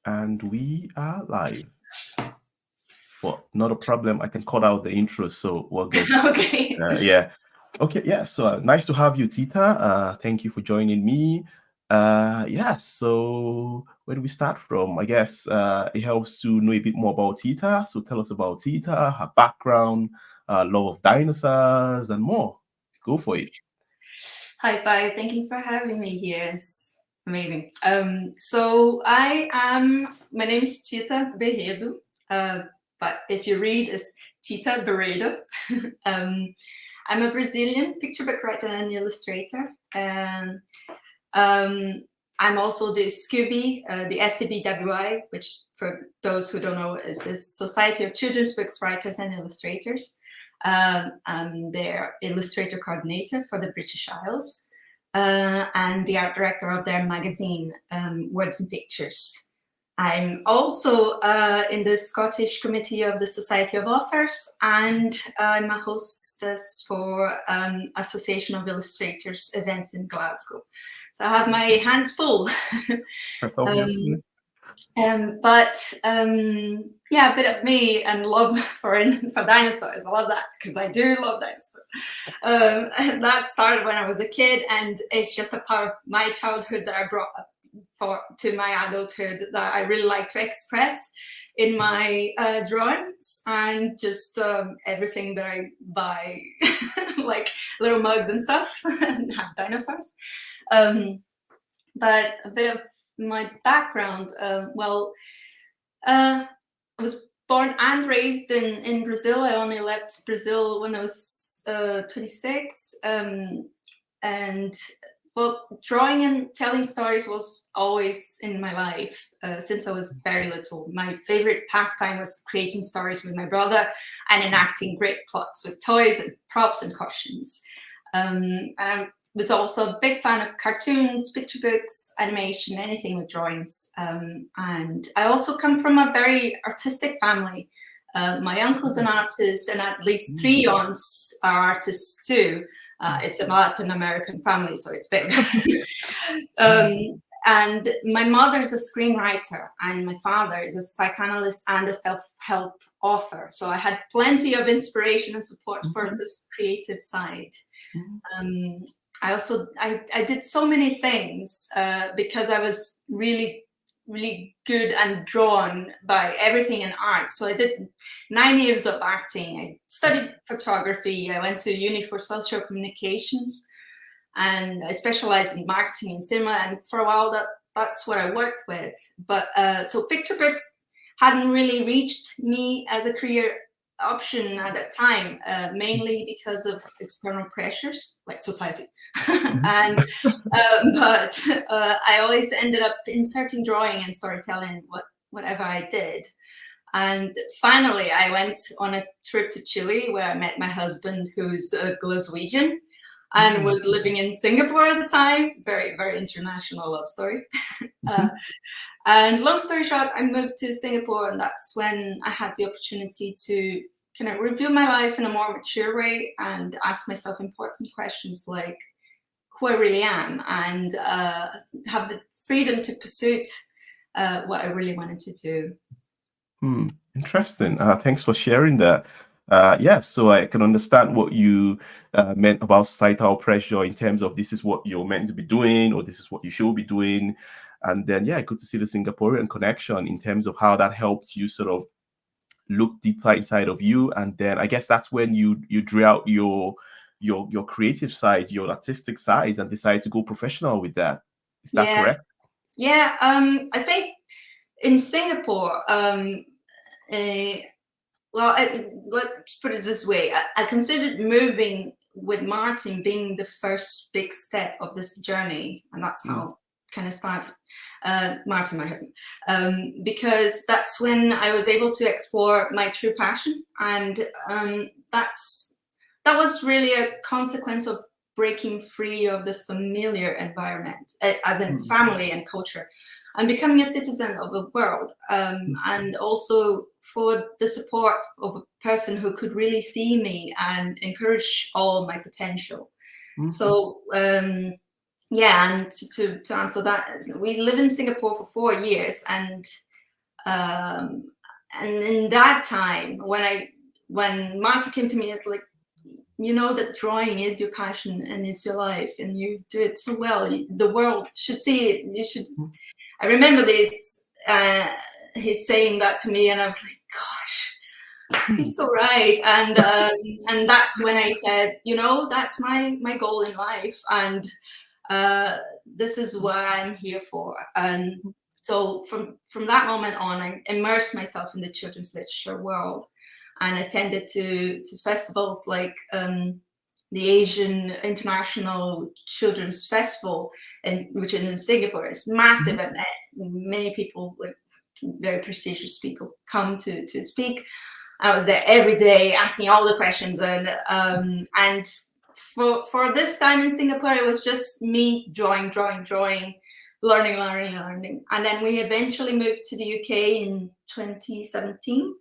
And we are live. Well, not a problem. I can cut out the intro, so we're good. Okay. Yeah. Okay. Yeah. So nice to have you, Tita. Thank you for joining me. Yeah. So where do we start from? I guess it helps to know a bit more about Tita. So tell us about Tita, her background, love of dinosaurs, and more. Go for it. Hi, Pi. Thank you for having me here. It's amazing. My name is Tita Berredo, but if you read, it's Tita Berredo. um, I'm a Brazilian picture book writer and illustrator. And I'm also the SCBWI, the SCBWI, which for those who don't know is the Society of Children's Books Writers and Illustrators. I'm their illustrator coordinator for the British Isles and the art director of their magazine, Words and Pictures. I'm also in the Scottish Committee of the Society of Authors, and I'm a hostess for Association of Illustrators events in Glasgow. So I have my hands full. Obviously. Yeah, a bit of me and love for dinosaurs. I love that because I do love dinosaurs. And that started when I was a kid, and it's just a part of my childhood that I brought up to my adulthood that I really like to express in my drawings, and just everything that I buy, like little mugs and stuff, and have dinosaurs. But a bit of my background, I was born and raised in Brazil. I only left Brazil when I was 26. And well, drawing and telling stories was always in my life since I was very little. My favorite pastime was creating stories with my brother and enacting great plots with toys and props and costumes. And I was also a big fan of cartoons, picture books, animation, anything with drawings. And I also come from a very artistic family. My uncle's an artist, and at least 3 aunts are artists too. It's a Latin American family, so it's big. And my mother is a screenwriter, and my father is a psychoanalyst and a self-help author. So I had plenty of inspiration and support for this creative side. I did so many things because I was really good and drawn by everything in art. So I did 9 years of acting. I studied photography. I went to uni for social communications, and I specialized in marketing and cinema. And for a while, that's what I worked with. But so picture books hadn't really reached me as a career option at that time, mainly because of external pressures like society. And but I always ended up inserting drawing and storytelling whatever I did. And finally, I went on a trip to Chile where I met my husband, who's a Glaswegian and was living in Singapore at the time. Very, very international love story. And long story short, I moved to Singapore, and that's when I had the opportunity to kind of review my life in a more mature way and ask myself important questions like who I really am, and have the freedom to pursue what I really wanted to do. Interesting. Thanks for sharing that. Yes, so I can understand what you meant about societal pressure in terms of this is what you're meant to be doing, or this is what you should be doing. And then, yeah, good to see the Singaporean connection in terms of how that helped you sort of look deeper inside of you. And then I guess that's when you drew out your creative side, your artistic sides, and decided to go professional with that. Is that correct? Yeah. I think in Singapore, let's put it this way. I considered moving with Martin being the first big step of this journey, and that's how kind of started. Martin, my husband, because that's when I was able to explore my true passion, and that was really a consequence of breaking free of the familiar environment, as in family and culture, and becoming a citizen of the world, and also for the support of a person who could really see me and encourage all my potential. So yeah, and to answer that, we live in Singapore for 4 years, and And in that time, when Marta came to me, it's like, you know that drawing is your passion and it's your life, and you do it so well. The world should see it. You should. I remember this. He's saying that to me, and I was like, gosh, he's so right. And that's when I said, you know, that's my goal in life, and this is what I'm here for. And so from that moment on, I immersed myself in the children's literature world, and attended to festivals like the Asian International Children's Festival, which is in Singapore. It's massive, and many people, like very prestigious people, come to speak. I was there every day asking all the questions, and for this time in Singapore, it was just me drawing, learning. And then we eventually moved to the UK in 2017.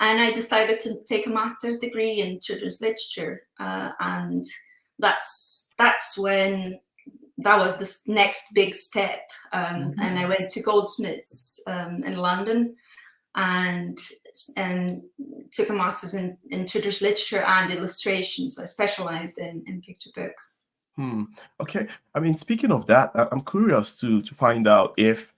And I decided to take a master's degree in children's literature. And that's when that was the next big step. And I went to Goldsmiths in London, and took a master's in children's literature and illustration. So I specialized in picture books. Okay. I mean, speaking of that, I'm curious to find out if,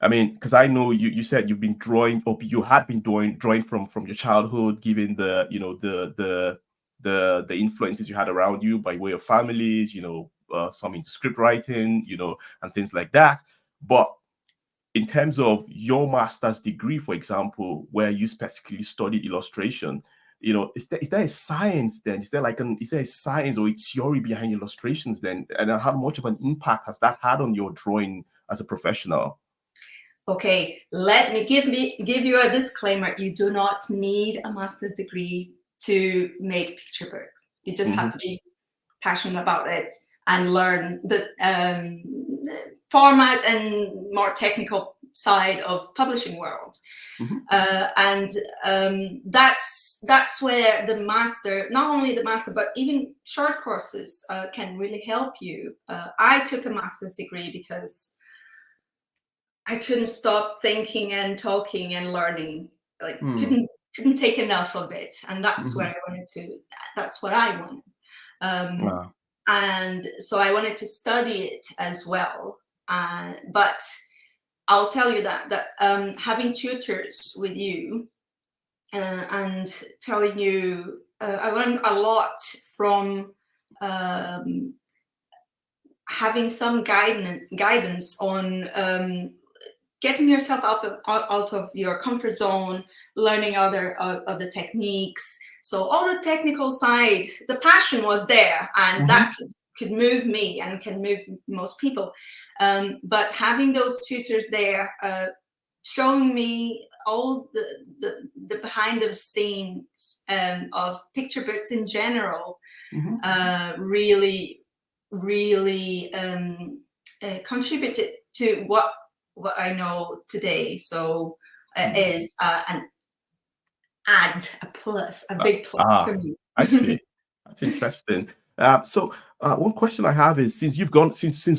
I mean, because I know you said you've been drawing, or you had been drawing from your childhood, given the, you know, the influences you had around you by way of families, you know, some into script writing, you know, and things like that. But in terms of your master's degree, for example, where you specifically studied illustration, you know, is there a science then? Is there a science or a theory behind illustrations then? And how much of an impact has that had on your drawing as a professional? Okay, let me give you a disclaimer. You do not need a master's degree to make picture books. You just have to be passionate about it and learn the format and more technical side of publishing world. And that's where the master, not only the master, but even short courses can really help you. I took a master's degree because I couldn't stop thinking and talking and learning. Like couldn't take enough of it, and that's where I wanted to. That's what I wanted. Wow. And so I wanted to study it as well. But I'll tell you that having tutors with you and telling you, I learned a lot from having some guidance on getting yourself out of your comfort zone, learning other techniques. So all the technical side, the passion was there, and that could move me and can move most people. But having those tutors there, showing me all the behind the scenes of picture books in general, really contributed to what I know today. So is a plus, a big plus for me. I see. That's interesting. So one question I have is, since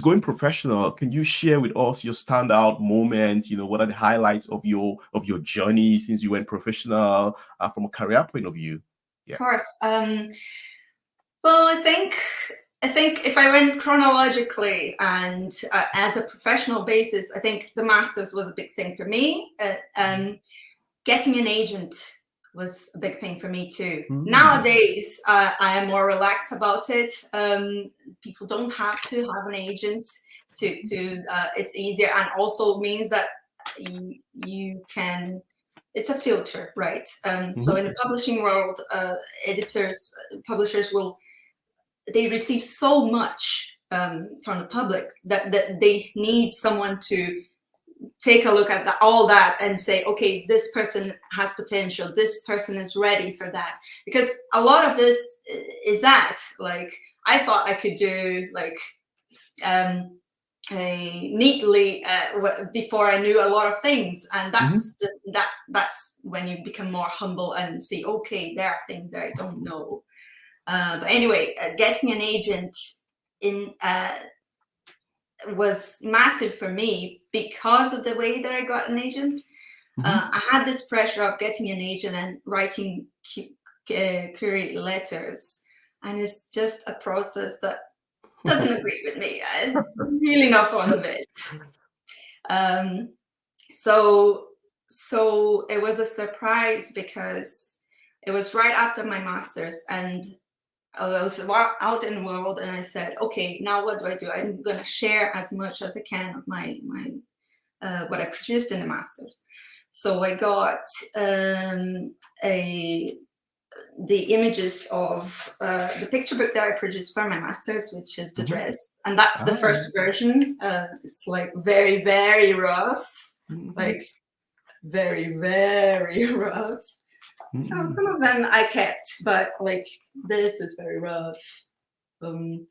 going professional, can you share with us your standout moments? You know, what are the highlights of your journey since you went professional from a career point of view? Yeah. Of course. Well, I think if I went chronologically and as a professional basis, I think the master's was a big thing for me. Getting an agent was a big thing for me too. Nowadays, I am more relaxed about it. People don't have to have an agent to it's easier, and also means that you can, it's a filter, right? So in the publishing world, publishers they receive so much from the public that they need someone to take a look at all that and say, okay, this person has potential, this person is ready for that. Because a lot of this is that, like, I thought I could do like neatly before I knew a lot of things, and that's when you become more humble and see, okay, there are things that I don't know. But anyway, getting an agent in was massive for me because of the way that I got an agent. I had this pressure of getting an agent and writing query letters, and it's just a process that doesn't agree with me. I'm really not fond of it. So it was a surprise because it was right after my master's, and I was out in the world, and I said, okay, now what do? I'm going to share as much as I can of my what I produced in the master's. So I got the images of the picture book that I produced for my master's, which is the dress, and that's the first version. It's like very, very rough, like very, very rough. Oh, some of them I kept, but like this is very rough. And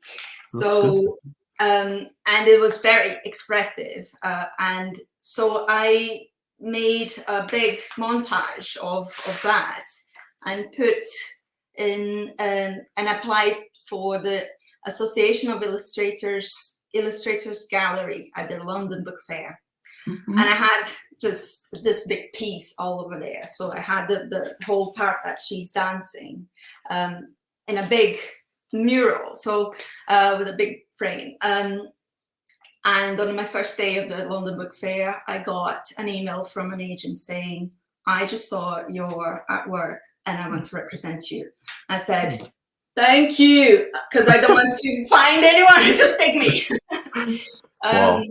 it was very expressive, and so I made a big montage of that and put in and applied for the Association of Illustrators Gallery at the London Book Fair. And I had just this big piece all over there. So I had the whole part that she's dancing in a big mural, so with a big frame. And on my first day of the London Book Fair, I got an email from an agent saying, I just saw your artwork and I want to represent you. I said, thank you, because I don't want to find anyone, just take me. Wow.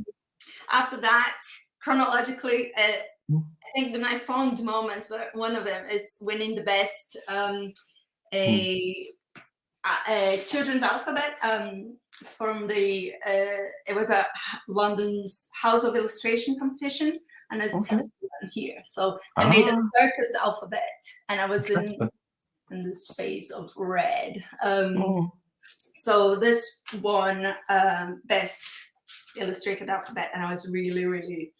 After that, chronologically, I think the my fond moments, one of them is winning the best a children's alphabet from the it was a London's House of Illustration competition, and it's here. So I made a circus alphabet, and I was in this phase of red. So this won best illustrated alphabet, and I was really, really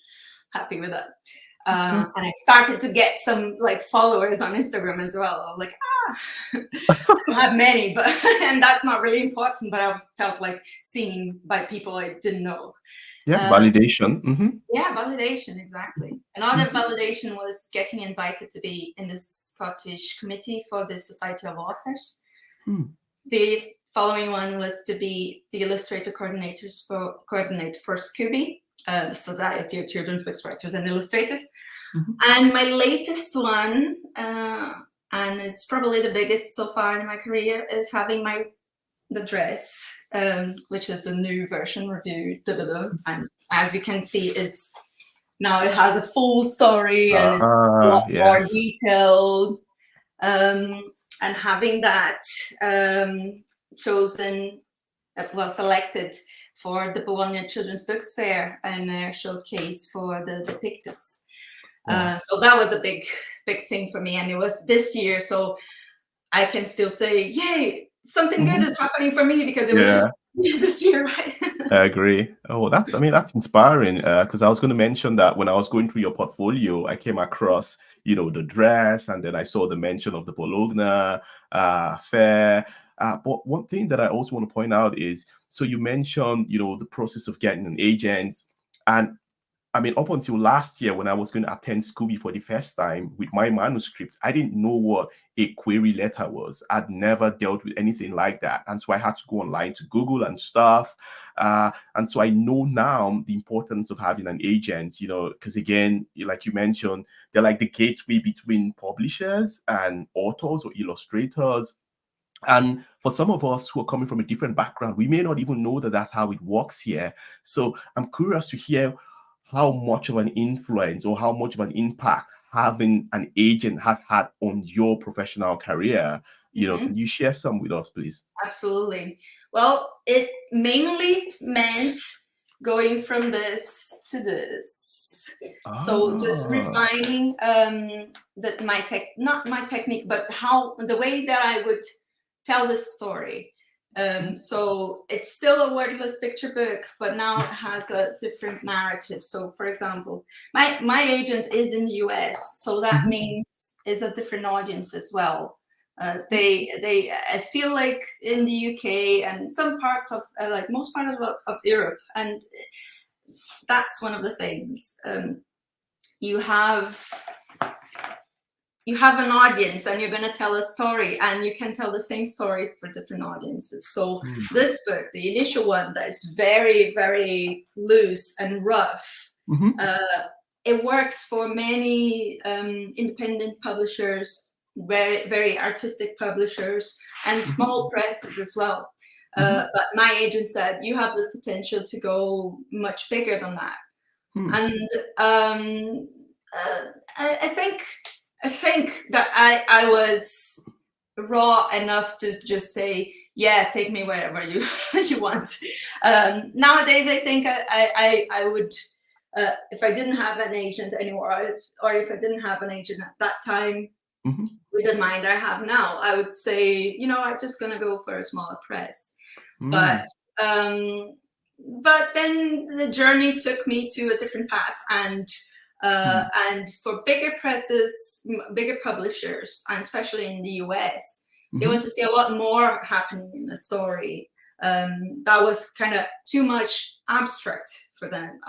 happy with that. And I started to get some like followers on Instagram as well. I was like, I don't have many, but and that's not really important, but I felt like seen by people I didn't know. Validation. Yeah, validation, exactly. Another validation was getting invited to be in the Scottish committee for the Society of Authors. The following one was to be the illustrator coordinate for Scooby, the Society of Children's Books Writers and Illustrators. And my latest one, and it's probably the biggest so far in my career, is having the dress, which is the new version reviewed. And as you can see, is now it has a full story and it's a lot more detailed. And having that selected for the Bologna Children's Books Fair and a showcase for the Pictus. So that was a big thing for me, and it was this year, so I can still say, yay, something good is happening for me, because it was just this year, right? I agree. Oh, that's inspiring, because I was going to mention that when I was going through your portfolio, I came across, the dress, and then I saw the mention of the Bologna fair. But one thing that I also want to point out is, so you mentioned, the process of getting an agent. And I mean, up until last year, when I was going to attend Scooby for the first time with my manuscript, I didn't know what a query letter was. I'd never dealt with anything like that. And so I had to go online to Google and stuff. And so I know now the importance of having an agent, because again, like you mentioned, they're like the gateway between publishers and authors or illustrators. And for some of us who are coming from a different background, we may not even know that that's how it works here. So I'm curious to hear how much of an influence or how much of an impact having an agent has had on your professional career. Can you share some with us, please? Absolutely. Well, it mainly meant going from this to this. So just refining not my technique, but the way that I would tell this story. So it's still a wordless picture book, but now it has a different narrative. So for example, my agent is in the US, so that means is a different audience as well. I feel like in the UK and some parts of like most part of Europe, and that's one of the things. you have an audience and you're going to tell a story, and you can tell the same story for different audiences. So this book, the initial one, that is very, very loose and rough, it works for many independent publishers, very, very artistic publishers, and small presses as well. But my agent said, you have the potential to go much bigger than that. And I think that I was raw enough to just say, yeah, take me wherever you want. Nowadays, I think I would, if I didn't have an agent anymore, or if I didn't have an agent at that time, with the mind I have now, I would say, I'm just gonna go for a smaller press. But then the journey took me to a different path, and for bigger presses, bigger publishers, and especially in the US, they want to see a lot more happening in the story. That was kind of too much abstract for them,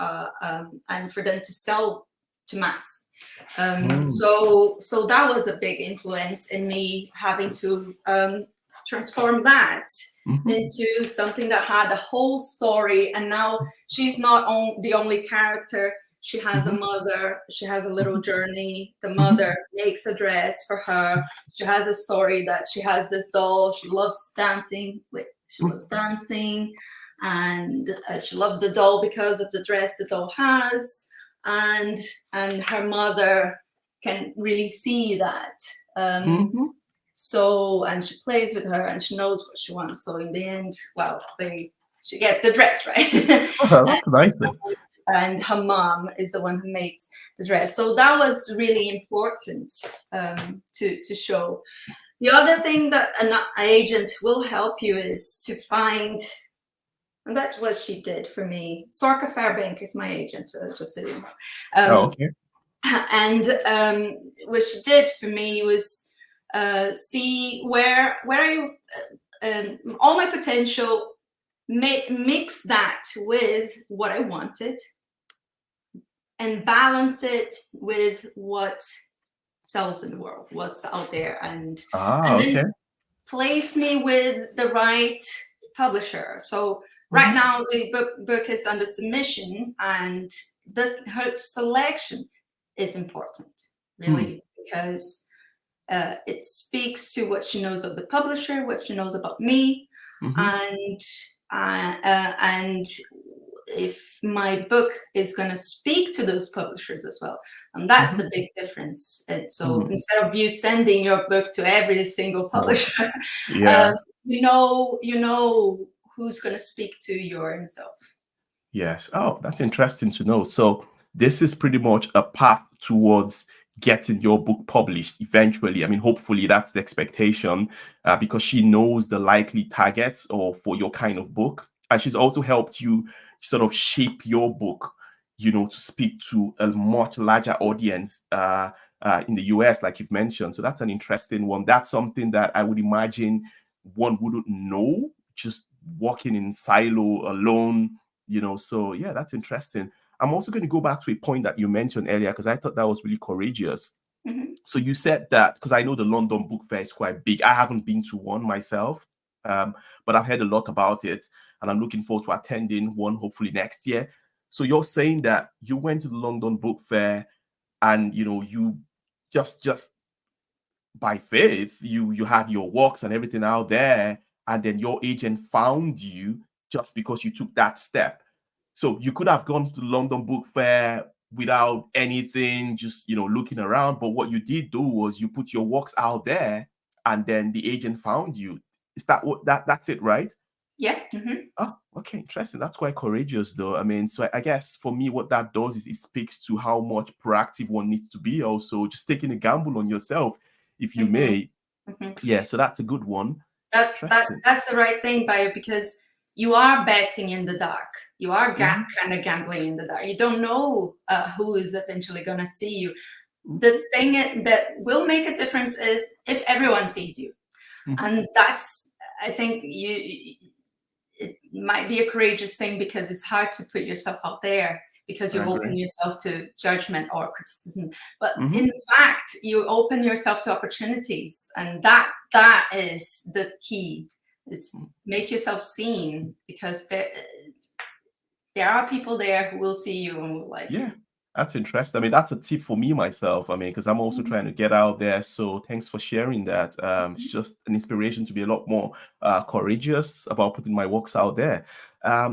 and for them to sell to mass. So that was a big influence in me having to transform that into something that had a whole story. And now she's not the only character. She has a mother. She has a little journey. The mother makes a dress for her. She has a story that she has this doll. She loves dancing. She loves dancing, and she loves the doll because of the dress the doll has. And her mother can really see that. So, and she plays with her, and she knows what she wants. So in the end, well, she gets the dress, right? That's nice. And her mom is the one who makes the dress. So that was really important to show. The other thing that an agent will help you is to find, and that's what she did for me. Sorka Fairbank is my agent, just so you know. Okay. And what she did for me was see where you all my potential, mix that with what I wanted, and balance it with what sells in the world, what's out there, and then place me with the right publisher. So right now the book is under submission, and her selection is important, really, because it speaks to what she knows of the publisher, what she knows about me, and if my book is going to speak to those publishers as well. And that's the big difference. And so instead of you sending your book to every single publisher, you know who's going to speak to yourself. Yes. Oh, that's interesting to know. So this is pretty much a path towards getting your book published eventually. I mean, hopefully that's the expectation, because she knows the likely targets or for your kind of book. And she's also helped you sort of shape your book, to speak to a much larger audience in the US, like you've mentioned. So that's an interesting one. That's something that I would imagine one wouldn't know, just walking in silo alone, So yeah, that's interesting. I'm also going to go back to a point that you mentioned earlier, because I thought that was really courageous. So you said that, because I know the London Book Fair is quite big. I haven't been to one myself, but I've heard a lot about it, and I'm looking forward to attending one hopefully next year. So you're saying that you went to the London Book Fair, and you just by faith, you had your works and everything out there, and then your agent found you just because you took that step. So you could have gone to the London Book Fair without anything, just looking around. But what you did do was you put your works out there, and then the agent found you. Is that what that's it, right? Yeah. Oh, okay, interesting. That's quite courageous, though. I mean, so I guess for me, what that does is it speaks to how much proactive one needs to be. Also, just taking a gamble on yourself, if you may. Yeah, so that's a good one. That's the right thing, Bayo, because you are betting in the dark. You are kind of gambling in the dark. You don't know who is eventually going to see you. The thing that will make a difference is if everyone sees you. And that's, I think, it might be a courageous thing, because it's hard to put yourself out there because I you've agree. opened yourself to judgment or criticism. But Mm-hmm. in fact, you open yourself to opportunities, and that is the key, is make yourself seen, because there are people there who will see you and will like Yeah, you. that's interesting. I mean, that's a tip for me myself. I mean, because I'm also trying to get out there. So thanks for sharing that. It's just an inspiration to be a lot more courageous about putting my works out there.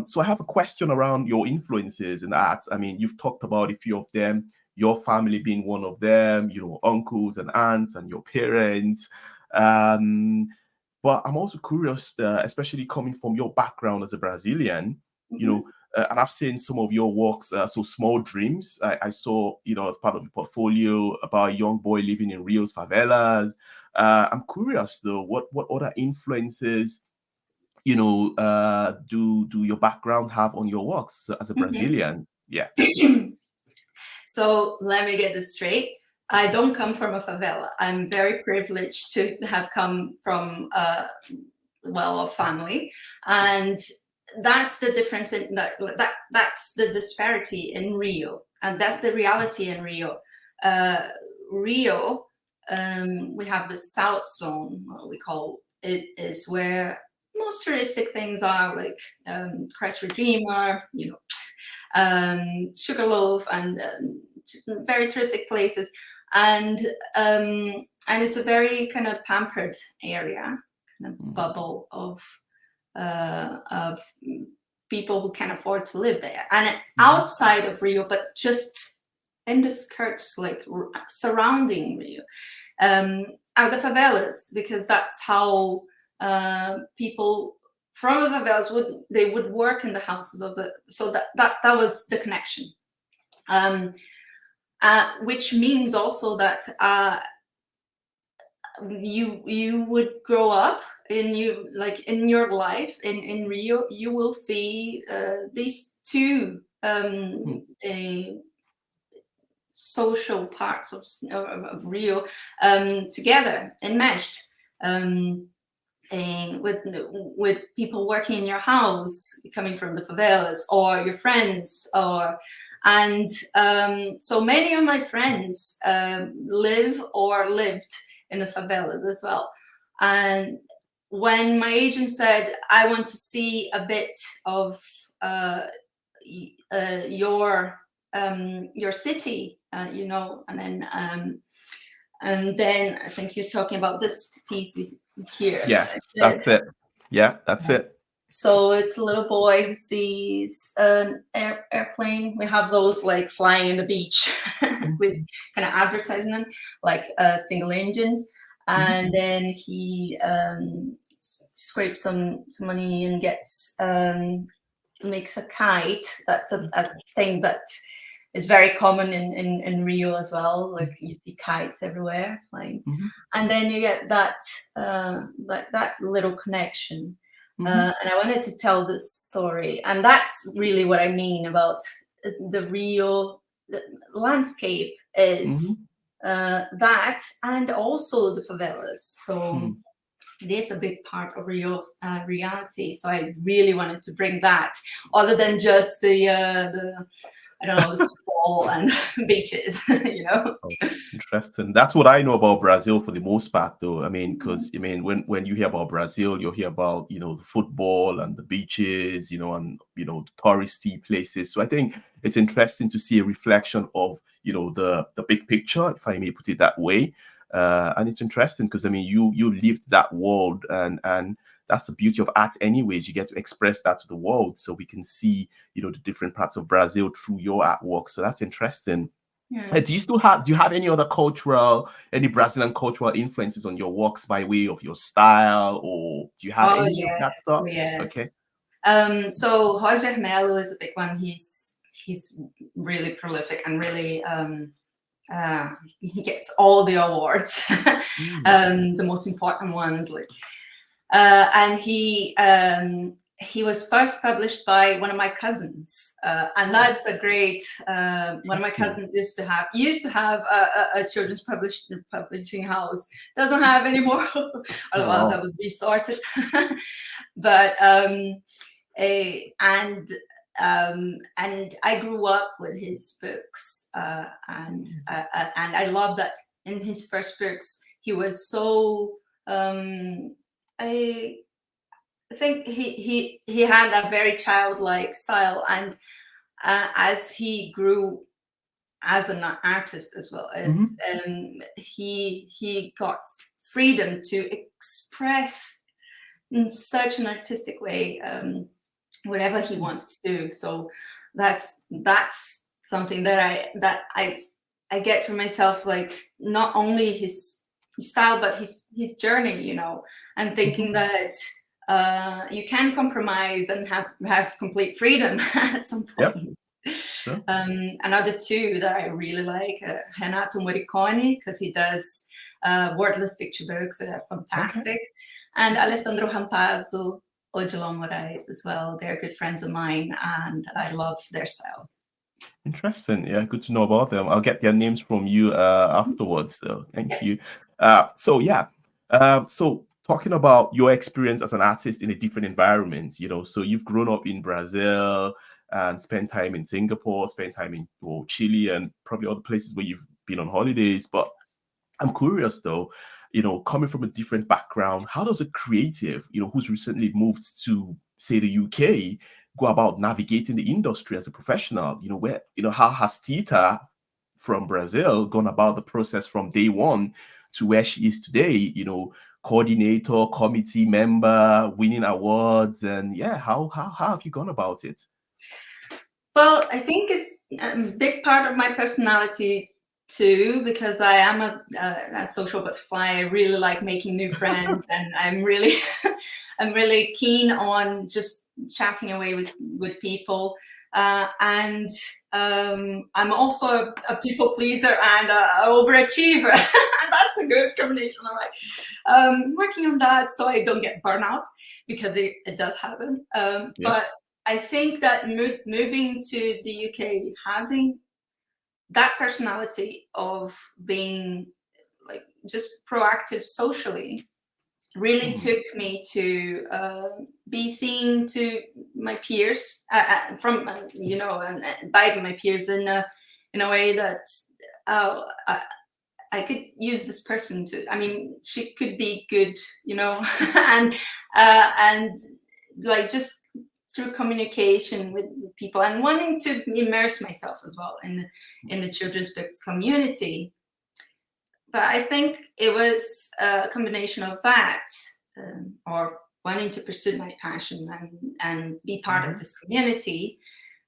So I have a question around your influences in arts. I mean, you've talked about a few of them, your family being one of them, uncles and aunts and your parents. Um, but I'm also curious, especially coming from your background as a Brazilian, you Mhm. know, and I've seen some of your works. So Small Dreams, I saw, as part of the portfolio about a young boy living in Rio's favelas. I'm curious though, what other influences, do your background have on your works as a Brazilian? Yeah. So let me get this straight. I don't come from a favela. I'm very privileged to have come from a well-off family, and that's the difference in that's the disparity in Rio, and that's the reality in Rio. Uh, Rio, we have the South Zone, what we call it, is where most touristic things are, like Christ Redeemer, Sugarloaf, and very touristic places, and it's a very kind of pampered area, kind of bubble of people who can afford to live there, and outside of Rio, but just in the skirts, like surrounding Rio, are the favelas, because that's how people from the favelas would work in the houses of the, so that was the connection, which means also that you would grow up in your life in Rio, you will see these two social parts of Rio together, enmeshed, with people working in your house coming from the favelas, or your friends, and so many of my friends live or lived in the favelas as well. And when my agent said, I want to see a bit of your city, and then I think you're talking about this piece here. Yes, that's it. Yeah, that's it. So it's a little boy who sees an airplane. We have those like flying in the beach with kind of advertisement, like single engines. And then he scrapes some money and makes a kite. That's a thing that is very common in Rio as well. Like you see kites everywhere flying, and then you get that little connection. And I wanted to tell this story, and that's really what I mean about the Rio landscape is that, and also the favelas. So it's a big part of Rio's reality. So I really wanted to bring that, other than just the I don't know, the football and beaches, Oh, interesting. That's what I know about Brazil for the most part, though. I mean, because when you hear about Brazil, you'll hear about the football and the beaches, and the touristy places. So I think it's interesting to see a reflection of the big picture, if I may put it that way. And it's interesting because you lived that world, and that's the beauty of art anyways. You get to express that to the world, so we can see the different parts of Brazil through your artwork. So that's interesting. Yeah. Do you have any Brazilian cultural influences on your works by way of your style, or do you have Oh any of yes, that stuff? oh Okay. yes. So Roger Melo is a big one. He's really prolific and really he gets all the awards, the most important ones, like and he was first published by one of my cousins, and that's a great one of my cousins used to have a children's publishing house. Doesn't have anymore. Otherwise I would be sorted. But and and I grew up with his books, and I love that in his first books he was so. I think he had a very childlike style, and as he grew as an artist as well as he got freedom to express in such an artistic way whatever he wants to do. So that's something that I get for myself, like not only his style but his journey, you know, and thinking that you can compromise and have complete freedom at some Yep. point. Sure. Another two that I really like, Renato Morricone, because he does wordless picture books that are fantastic, and Alessandro Rampazzo, Odilon Moraes as well. They're good friends of mine, and I love their style. Interesting. Yeah, good to know about them. I'll get their names from you afterwards. So thank you. So yeah. So talking about your experience as an artist in a different environment, you know, so you've grown up in Brazil and spent time in Singapore, spent time in Chile, and probably other places where you've been on holidays. But I'm curious though, you know, coming from a different background, how does a creative, you know, who's recently moved to, say, the UK, go about navigating the industry as a professional? You know, where, you know, how has Tita from Brazil gone about the process from day one to where she is today? You know, coordinator, committee member, winning awards, and yeah, how have you gone about it? Well, I think it's a big part of my personality too, because I am a social butterfly. I really like making new friends, and I'm really, I'm really keen on just chatting away with people. And I'm also a people pleaser and an overachiever. And that's a good combination. I'm like working on that so I don't get burnout, because it does happen. Yeah. But I think that moving to the UK, having that personality of being like just proactive socially, really took me to be seen to my peers from you know, and by my peers in a way that uh, I could use this person to. I mean, she could be good, you know, and like just through communication with people and wanting to immerse myself as well in the children's books community. But I think it was a combination of that, or wanting to pursue my passion and be part of this community,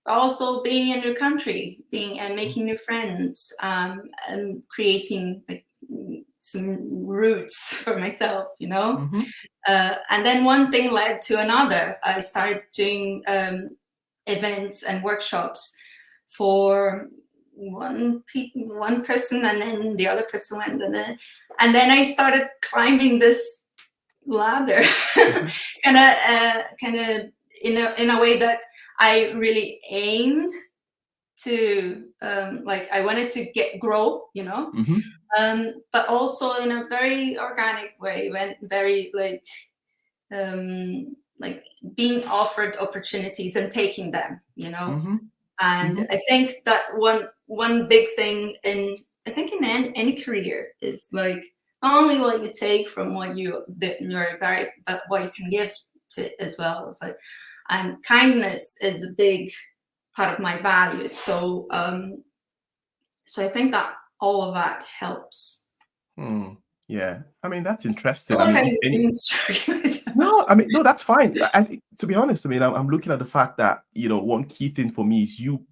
but also being in a new country, being and making new friends, and creating like some roots for myself, you know. And then one thing led to another. I started doing events and workshops for one person, and then the other person went, and then I started climbing this ladder, kind of in a way that I really aimed to, like I wanted to grow, you know, but also in a very organic way, when very like being offered opportunities and taking them, you know. And I think that one big thing in, I think in any career is like not only what you take from what you're very, but what you can give to it as well. It's like, and kindness is a big part of my values. So so I think that all of that helps. Yeah, I mean that's interesting. I What are mean, you doing? no, I mean, no, that's fine. I think, to be honest, I mean, I'm looking at the fact that, you know, one key thing for me is you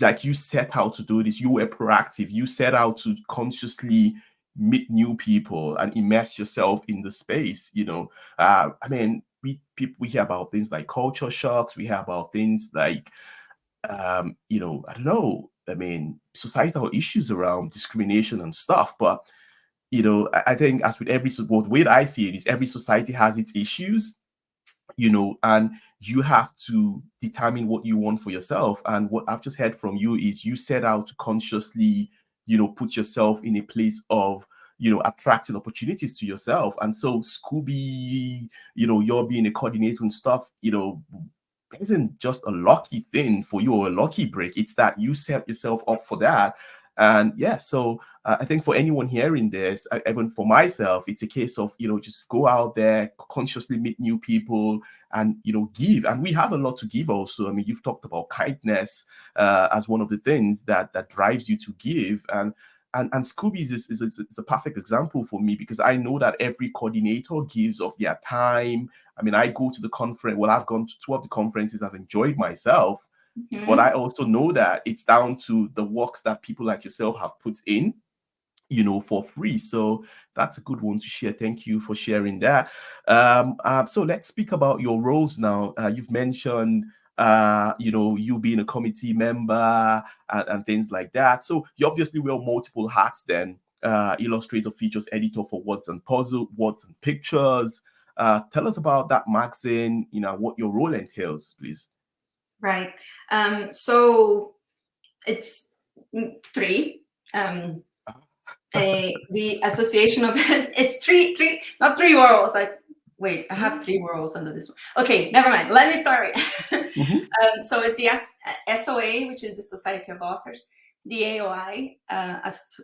like you set out to do this. You were proactive. You set out to consciously meet new people and immerse yourself in the space. You know, I mean, we hear about things like culture shocks. We hear about things like, you know, I don't know. I mean, societal issues around discrimination and stuff, but you know, I think as with every, well, the way that I see it is every society has its issues, you know, and you have to determine what you want for yourself. And what I've just heard from you is you set out to consciously, you know, put yourself in a place of, you know, attracting opportunities to yourself. And so Scooby, you know, you're being a coordinator and stuff, you know, isn't just a lucky thing for you or a lucky break. It's that you set yourself up for that. And yeah, so I think for anyone hearing this, even for myself, it's a case of, just go out there, consciously meet new people, and give. And we have a lot to give also. I mean, you've talked about kindness as one of the things that drives you to give. And Scoobies is a perfect example for me, because I know that every coordinator gives of their time. I mean, I go to the conference. Well, I've gone to two of the conferences. I've enjoyed myself, but I also know that it's down to the works that people like yourself have put in, for free. So that's a good one to share. Thank you for sharing that. So let's speak about your roles now. You've mentioned, you being a committee member and things like that. So you obviously wear multiple hats then. Illustrator, features editor for Words and Puzzle, Words and Pictures. Tell us about that magazine, what your role entails, please. Right. So it's three. The association of it's three, not three worlds. Wait, I have three worlds under this one. Okay, never mind. Let me start. So it's the SOA, which is the Society of Authors, the AOI,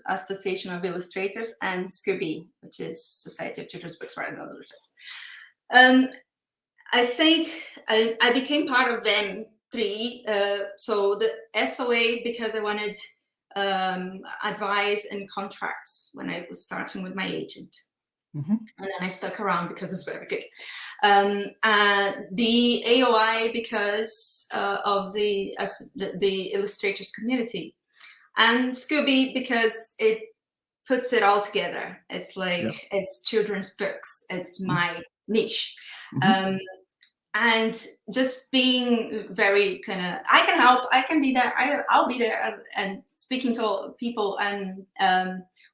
Association of Illustrators, and Scooby, which is Society of Tutors, Books, Writers, and Illustrators. I think I became part of them three. So the SOA, because I wanted advice and contracts when I was starting with my agent. And then I stuck around because it's very good. The AOI because of the illustrators community, and Scooby because it puts it all together. It's like it's children's books. It's my niche. And just being very kind of, I can help, I can be there, I'll be there, and speaking to people and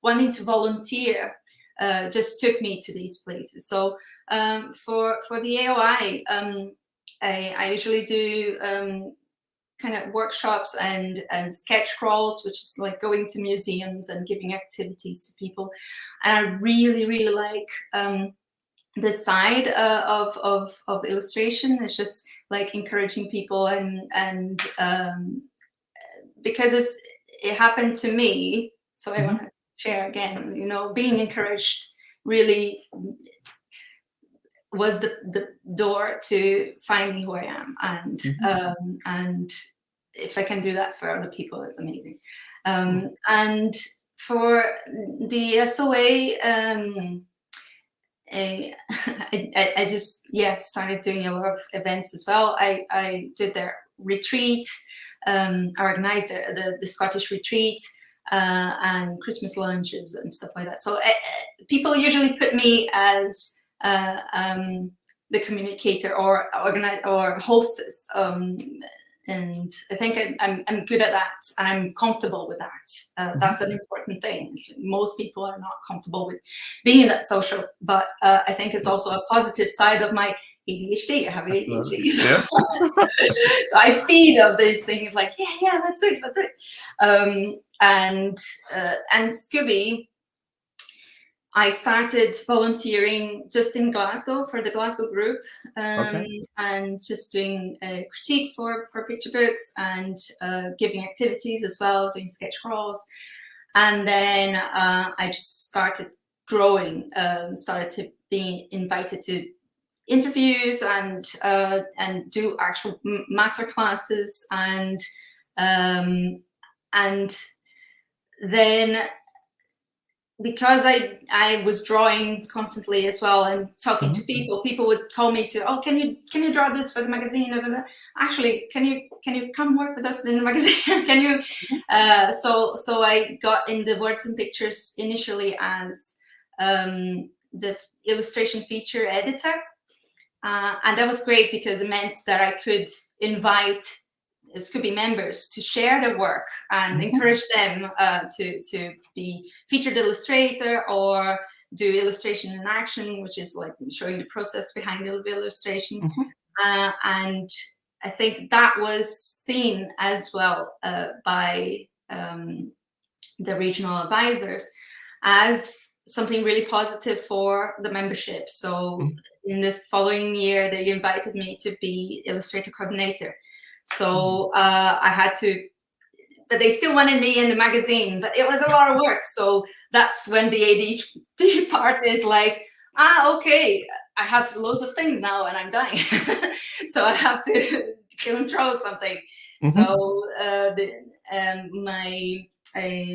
wanting to volunteer just took me to these places. So for the AOI, I usually do kind of workshops and sketch crawls, which is like going to museums and giving activities to people. And I really, really like the side of illustration. Is just like encouraging people and because it happened to me, so I want to share again. Being encouraged really was the door to finding who I am, and if I can do that for other people, it's amazing. And for the SOA, I just started doing a lot of events as well. I did their retreat, I organized the Scottish retreat, and Christmas lunches and stuff like that. So people usually put me as the communicator or organize or hostess, and I think I'm good at that, and I'm comfortable with that. That's an important thing. Most people are not comfortable with being that social, but I think it's also a positive side of my ADHD. I have ADHD, so I feed of these things like that's it. And Scooby, I started volunteering just in Glasgow for the Glasgow group, and just doing critique for picture books and giving activities as well, doing sketch crawls. And then I just started growing, started to be invited to interviews and do actual master classes, and then because I was drawing constantly as well and talking to people would call me to, can you draw this for the magazine? Actually, can you come work with us in the magazine? Can you? So I got in the Words and Pictures initially as the illustration feature editor, and that was great because it meant that I could invite Scooby members to share their work and encourage them to be featured illustrator or do illustration in action, which is like showing the process behind the illustration. And I think that was seen as well by the regional advisors as something really positive for the membership. So Mhm. in the following year, they invited me to be illustrator coordinator. Mhm. So I had to, but they still wanted me in the magazine, but it was a lot of work. So that's when the ADHD part is like, okay, I have loads of things now and I'm dying. So I have to control something. Mhm. So my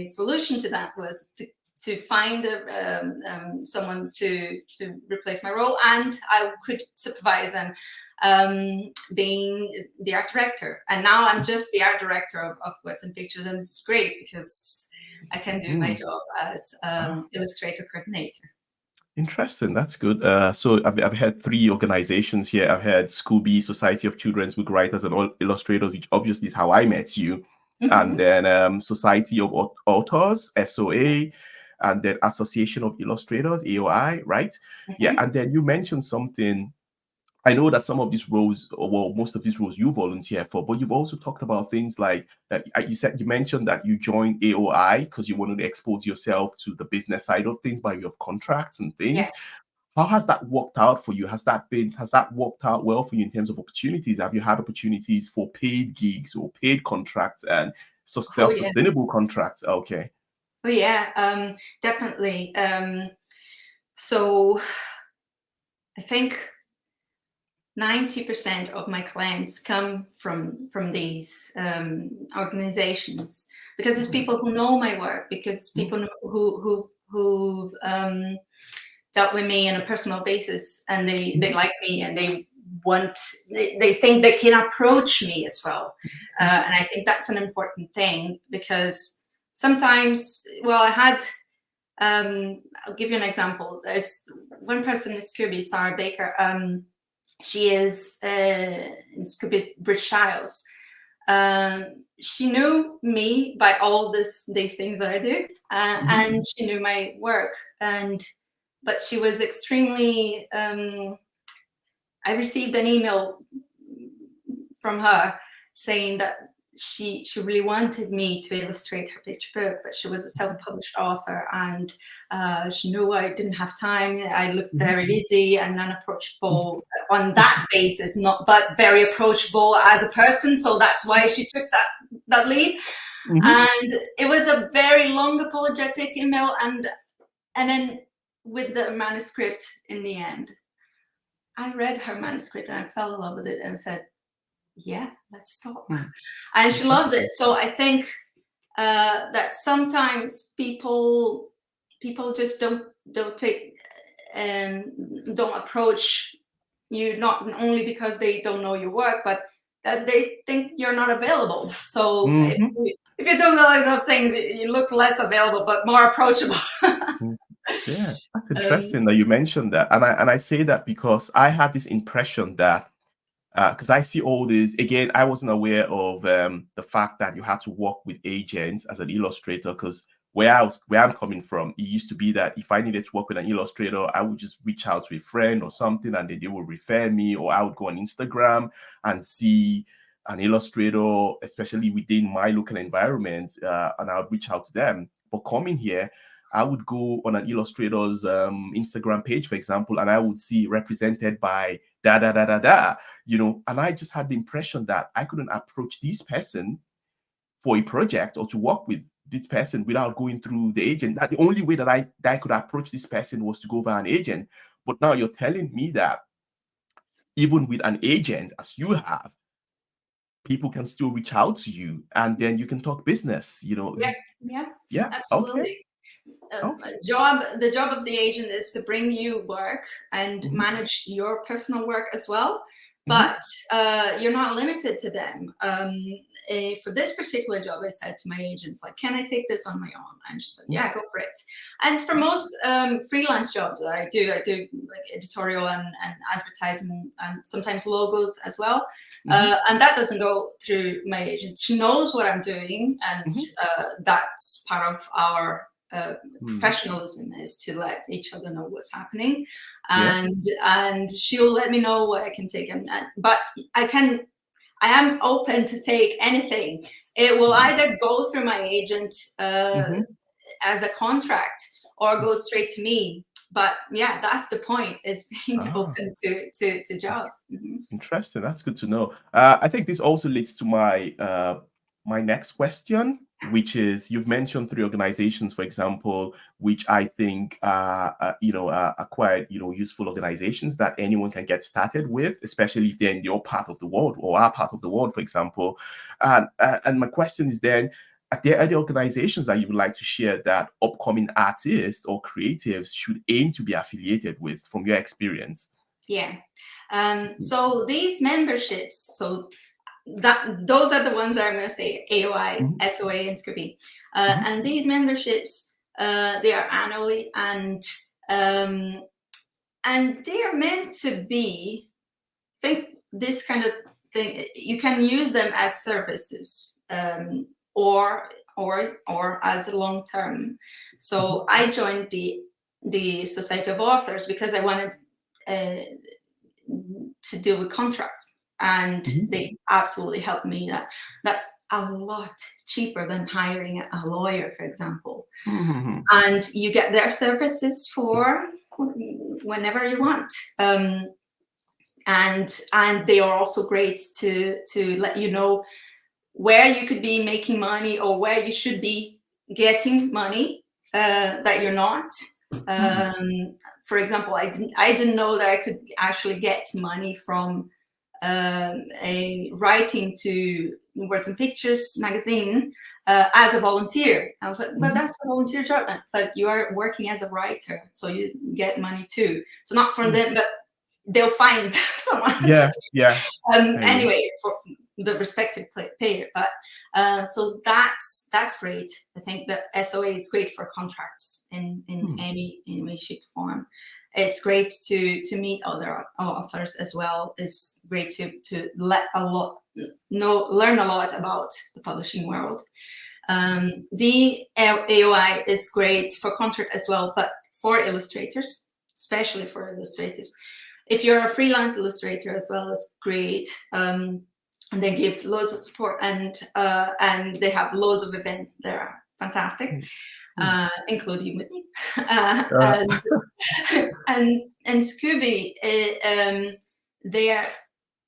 solution to that was to find someone to replace my role, and I could supervise them, being the art director. And now I'm just the art director of Words and Pictures, and it's great because I can do my Mhm. job as Ah, illustrator coordinator. interesting. That's good. So I've had three organizations here. I've had Scooby, Society of Children's Book Writers and Illustrators, which obviously is how I met you, and Mm-hmm. then Society of Authors, SOA, and then Association of Illustrators, AOI, right? Yeah, Mm-hmm. and then you mentioned something. I know that some of these roles, or well, most of these roles you volunteer for, but you've also talked about things like you mentioned that you joined AOI because you wanted to expose yourself to the business side of things by way of contracts and Yeah. things. How has that worked out for you? Has that worked out well for you in terms of opportunities? Have you had opportunities for paid gigs or paid contracts and so Oh yeah. self-sustainable contracts? Okay. Oh yeah. Definitely. So I think 90% of my clients come from these organizations, because it's Mm, people who know my work, because mm, people know, who dealt with me on a personal basis, and they mhm, like me, and they think they can approach me as well. mhm, And I think that's an important thing, because sometimes, well, I had, I'll give you an example. There's one person in Scooby, Sarah Baker. She is in Scooby's British Isles. She knew me by all these things that I do, mhm, and she knew my work. But she was extremely. I received an email from her saying that she really wanted me to illustrate her picture book, but she was a self-published author, and she knew I didn't have time. I looked mhm, very busy and unapproachable mhm, on that basis, not but very approachable as a person. So that's why she took that lead. mhm, And it was a very long apologetic email, and then with the manuscript in the end, I read her manuscript and I fell in love with it and said, yeah, let's talk. mhm. And she loved Interesting. it. So I think that sometimes people just don't take and don't approach you, not only because they don't know your work, but that they think you're not available. So Mhm. if you don't know enough things, you look less available but more approachable. Mm. Yeah, that's um, interesting that you mentioned that, and I say that because I had this impression that because I see all this again, I wasn't aware of the fact that you had to work with agents as an illustrator. Because where I'm coming from, it used to be that if I needed to work with an illustrator, I would just reach out to a friend or something, and then they would refer me, or I would go on Instagram and see an illustrator, especially within my local environment, and I would reach out to them. But coming here, I would go on an illustrator's Instagram page, for example, and I would see represented by da da da da da, and I just had the impression that I couldn't approach this person for a project or to work with this person without going through the agent. That the only way that I could approach this person was to go via an agent. But now you're telling me that even with an agent, as you have, people can still reach out to you and then you can talk business. yeah, yeah, Yeah. Okay. absolutely. Okay. The job of the agent is to bring you work and Hmm. manage your personal work as well, Hmm. but you're not limited to them. For this particular job, I said to my agents, like, can I take this on my own? And she said, yeah, go for it. And for most freelance jobs that I do like editorial and advertisement and sometimes logos as well. Hmm. And that doesn't go through my agent. She knows what I'm doing, and Hmm. that's part of our Hmm. professionalism, is to let each other know what's happening, Yeah. and she'll let me know what I can take, but I am open to take anything. It will Hmm. either go through my agent Hmm. as a contract, or go straight to me. But yeah, that's the point, is being open to jobs. Interesting. That's good to know. I think this also leads to my my next question, which is, you've mentioned three organizations, for example, which I think are quite useful organizations that anyone can get started with, especially if they're in your part of the world or our part of the world, for example. And my question is then, are there any organizations that you would like to share that upcoming artists or creatives should aim to be affiliated with, from your experience? Yeah. So these memberships, so those are the ones that I'm going to say: AOI, SOA, and Scooby. And these memberships, they are annually, and they are meant to be, I think this kind of thing, you can use them as services, or as a long term. So I joined the Society of Authors because I wanted to deal with contracts, and they absolutely helped me. That's a lot cheaper than hiring a lawyer, for example. And you get their services for whenever you want. And they are also great to let you know where you could be making money, or where you should be getting money that you're not. For example, I didn't know that I could actually get money from a writing to Words and Pictures magazine as a volunteer. I was like, but that's a volunteer job, but you are working as a writer, so you get money too. So not from them, but they'll find someone. Anyway, for the respective payer. But so that's great. I think that SOA is great for contracts in any way, shape, or form. It's great to meet other authors as well. It's great to learn a lot about the publishing world. The AOI is great for contract as well, but for illustrators, especially for illustrators. If you're a freelance illustrator as well, it's great. And they give loads of support, and they have loads of events that are fantastic, including with me. And Scooby, they are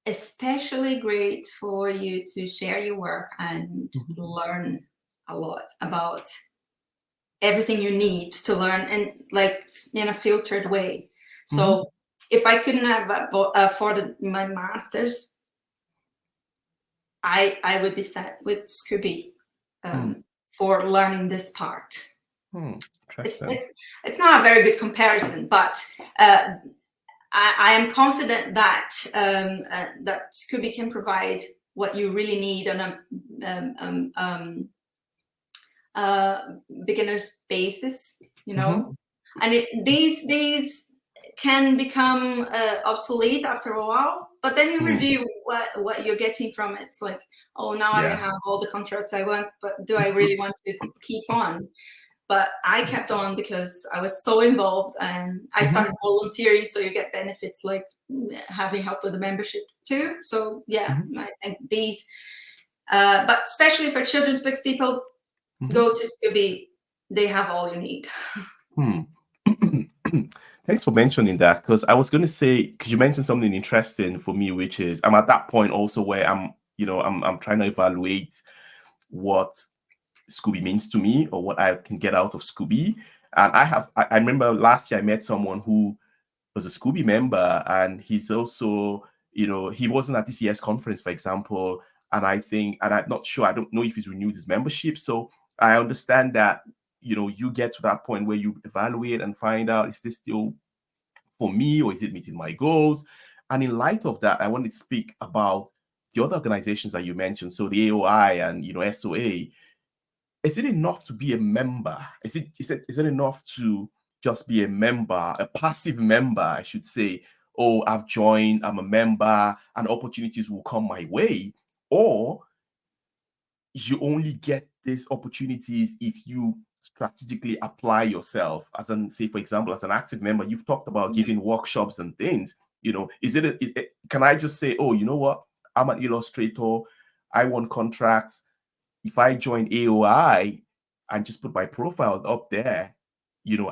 especially great for you to share your work and learn a lot about everything you need to learn, and like in a filtered way. So if I couldn't have afforded my master's, I would be set with Scooby for learning this part. It's not a very good comparison, but I am confident that that Scooby can provide what you really need on a beginner's basis, and these can become obsolete after a while, but then you review what you're getting from it. It's like, oh, now I have all the contrasts I want, but do I really want to keep on? But I kept on because I was so involved, and I started volunteering, so you get benefits like having help with the membership too. So yeah, I think these, but especially for children's books, people go to Scooby. They have all you need. Thanks for mentioning that, because I was going to say, because you mentioned something interesting for me, which is I'm at that point also where I'm trying to evaluate what Scooby means to me, or what I can get out of Scooby. And I remember last year I met someone who was a Scooby member, and he's also, he wasn't at this year's conference, for example. And I'm not sure, I don't know if he's renewed his membership. So I understand that, you get to that point where you evaluate and find out, is this still for me, or is it meeting my goals? And in light of that, I wanted to speak about the other organizations that you mentioned. So the AOI and, SOA. Is it enough to be a member? Is it enough to just be a member, a passive member, I should say? Oh, I've joined, I'm a member, and opportunities will come my way. Or you only get these opportunities if you strategically apply yourself. As an, say, for example, as an active member, you've talked about giving workshops and things. Can I just say, oh, you know what? I'm an illustrator, I want contracts. If I join AOI and just put my profile up there,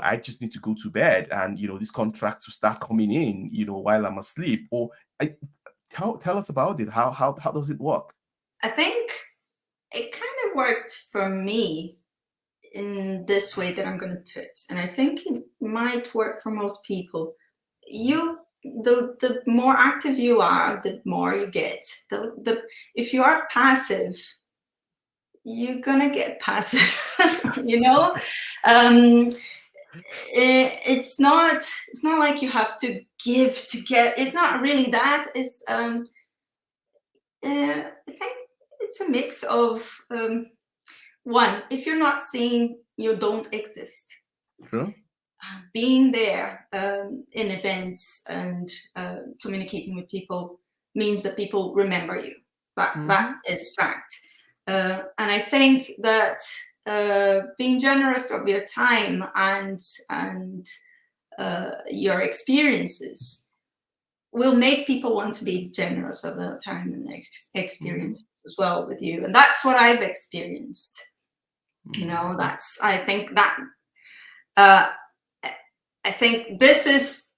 I just need to go to bed, and these contracts will start coming in, while I'm asleep. Or I tell us about it. How does it work? I think it kind of worked for me in this way that I'm going to put, and I think it might work for most people. The more active you are, the more you get. If you are passive, you're gonna get passive. you know it's not like you have to give to get. It's not really that. It's I think it's a mix of one, if you're not seen, you don't exist. Sure. Being there in events and communicating with people means that people remember you. That is fact. And I think that being generous of your time and your experiences will make people want to be generous of their time and their experiences as well with you. And that's what I've experienced. I think that I think this is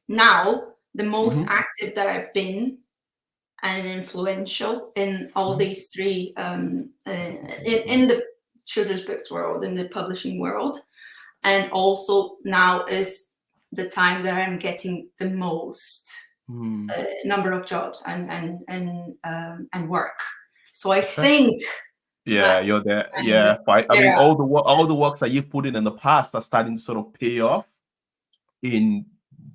now the most active that I've been and influential in all these three in the children's books world, in the publishing world. And also now is the time that I'm getting the most number of jobs and work. So I think Yeah, you're there. and Yeah, I mean, there all the works that you've put in the past are starting to sort of pay off in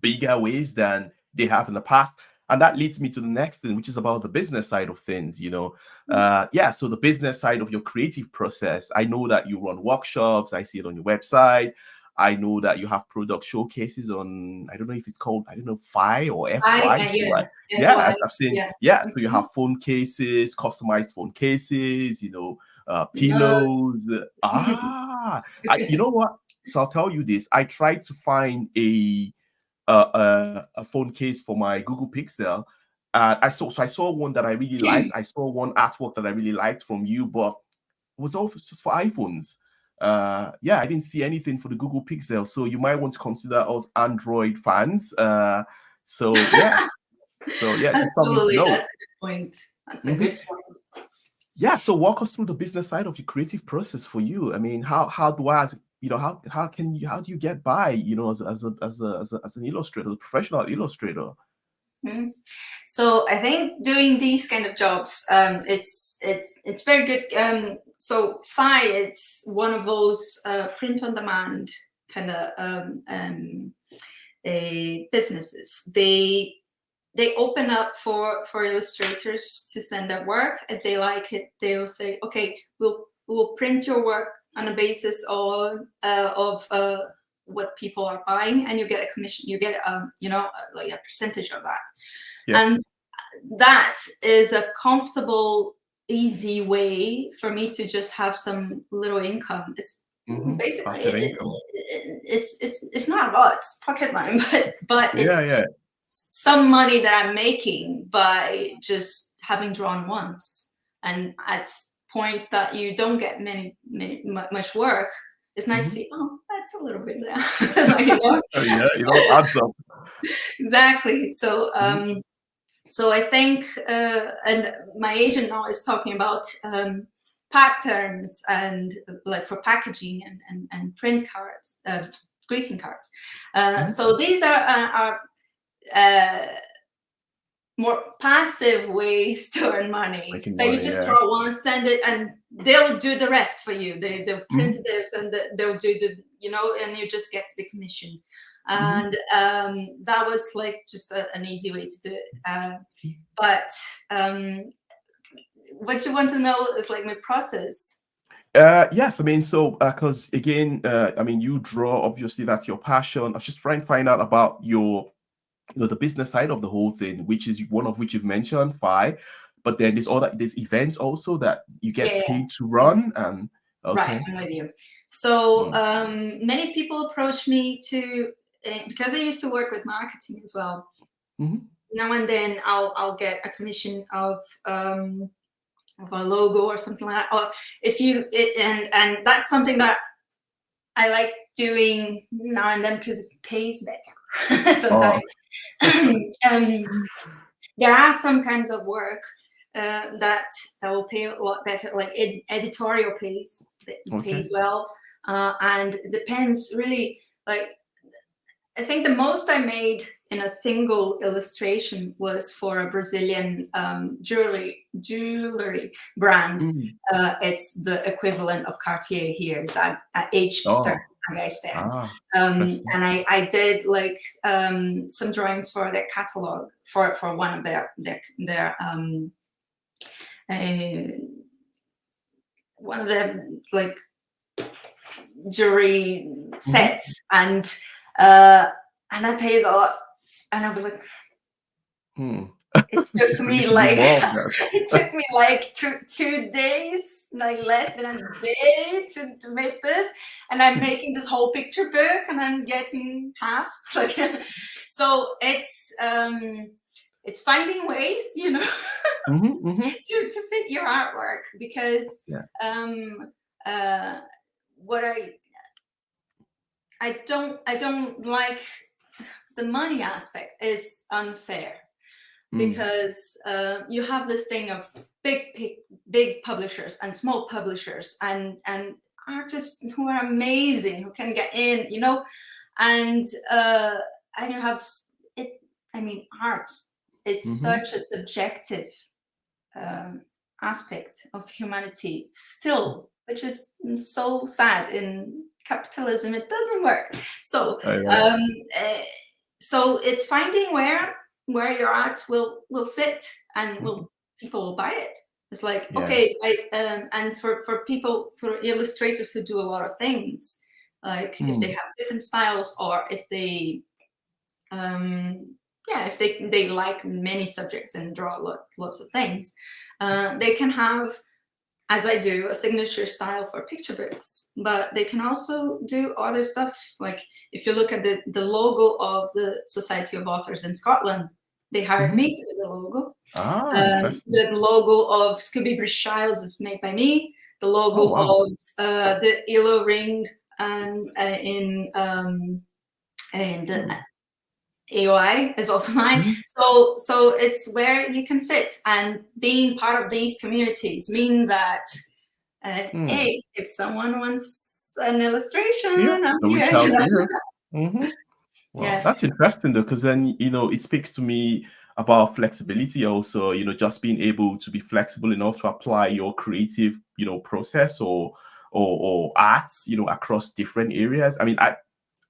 bigger ways than they have in the past. And that leads me to the next thing, which is about the business side of things. So the business side of your creative process. I know that you run workshops. I see it on your website. I know that you have product showcases on, I don't know if it's called, I don't know, FI or FY. I've seen. yeah. Yeah, so you have phone cases, customized phone cases, pillows. You know what? So I'll tell you this. I tried to find a phone case for my Google Pixel. I saw one that I really liked. I saw one artwork that I really liked from you, but it was all just for iPhones. I didn't see anything for the Google Pixel. So you might want to consider us Android fans. Just something to Absolutely, know. that's a good point. That's a good point. Yeah, so walk us through the business side of the creative process for you. I mean, how do I, how do you get by, as an illustrator, as a professional illustrator? So I think doing these kind of jobs it's very good. So FI, it's one of those print on demand kind of businesses. They open up for illustrators to send their work. If they like it, they'll say, okay, we'll print your work on a basis of what people are buying, and you get a commission. You get like a percentage of that. Yeah. And that is a comfortable, easy way for me to just have some little income. It's basically it's not a lot. It's pocket money, but it's some money that I'm making by just having drawn once. And at points that you don't get much work, it's nice to see, oh, that's a little bit there. It adds up. Exactly. So I think, and my agent now is talking about patterns and like for packaging and print cards, greeting cards. So these are more passive ways to earn money. That you just draw one, send it, and they'll do the rest for you. They'll print it and they'll do and you just get the commission. And that was like just an easy way to do it. But what you want to know is like my process. Yes, I mean, so because again, I mean, you draw, obviously that's your passion. I was just trying to find out about your, the business side of the whole thing, which is one of which you've mentioned, FI, but then there's events also that you get paid to run. And right, I'm with you. So many people approach me because I used to work with marketing as well. Now and then I'll get a commission of a logo or something like that. Or and that's something that I like doing now and then because it pays better Oh, sometimes. There are some kinds of work that will pay a lot better, like editorial okay. pays well, and it depends really. Like, I think the most I made in a single illustration was for a Brazilian jewelry brand. Mm. It's the equivalent of Cartier here. Is that at H Stern, Oh, Stern. interesting. And I did like some drawings for their catalog for one of their one of their like jewelry Hmm. sets, and that pays a lot. And I was like, Hmm. it You took really me should do like more of that. it took me like 2 days, like less than a day to make this. And I'm making this whole picture book and I'm getting half. Like, so it's finding ways, Hmm. Hmm. to fit your artwork, because Yeah. um what I don't like, the money aspect is unfair, Mm. because you have this thing of big publishers and small publishers, and artists who are amazing, who can get in, and and you have it. I mean, art is Hmm. such a subjective um, aspect of humanity still, which is so sad. In capitalism, it doesn't work. So All right. um, uh, so it's finding where your art will fit, and Mhm. will people will buy it. It's like, okay, Yes. and for people, for illustrators who do a lot of things, like if they Mm. have different styles, or if they yeah, if they like many subjects and draw lots of things, they can have, as I do, a signature style for picture books, but they can also do other stuff. Like, if you look at the logo of the Society of Authors in Scotland, they hired Hmm. me to do the logo. Interesting. The logo of Scooby Bruce Childs is made by me. The Oh, logo wow. of the Elo ring and in the Mm. AOI is also mine. Mhm. So it's where you can fit, and being part of these communities mean that Mm. hey, if someone wants an Yeah. illustration, I'm So here. reach out to you. Hmm. Wow, Yeah, that's interesting though, because then it speaks to me about flexibility also. Just being able to be flexible enough to apply your creative, process or arts, across different areas. I mean,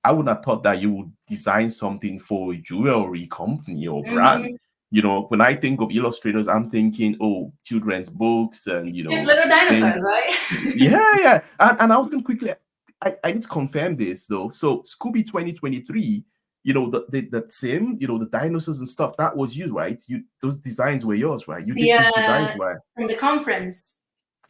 I would not have thought that you would design something for a jewelry company or brand. hmm, When I think of illustrators, I'm thinking, oh, children's books and cute little things. dinosaurs, right? Yeah, yeah. And I was going to quickly, I need to confirm this though. So Scooby 2023, the same, the dinosaurs and stuff, that was you, right? Those designs were yours, right? You The did those designs, right? from the conference.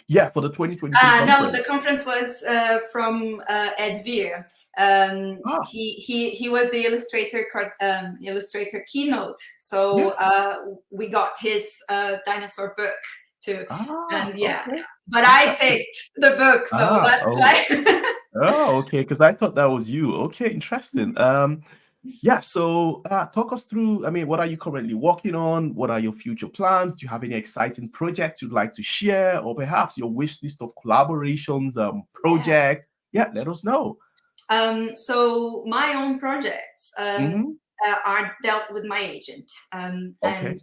Yeah, for the 2023 No, conference. the conference was from Ed Veer. Ah, He was the illustrator keynote. So yeah. we got his dinosaur book too, and yeah. Okay. But I Interesting. picked the book, so that's Oh, why. oh, okay. Because I thought that was you. Okay, interesting. Yeah. So, talk us through. I mean, what are you currently working on? What are your future plans? Do you have any exciting projects you'd like to share, or perhaps your wish list of collaborations, Yeah. projects? Yeah, let us know. So my own projects Mm-hmm. are dealt with my agent, Okay.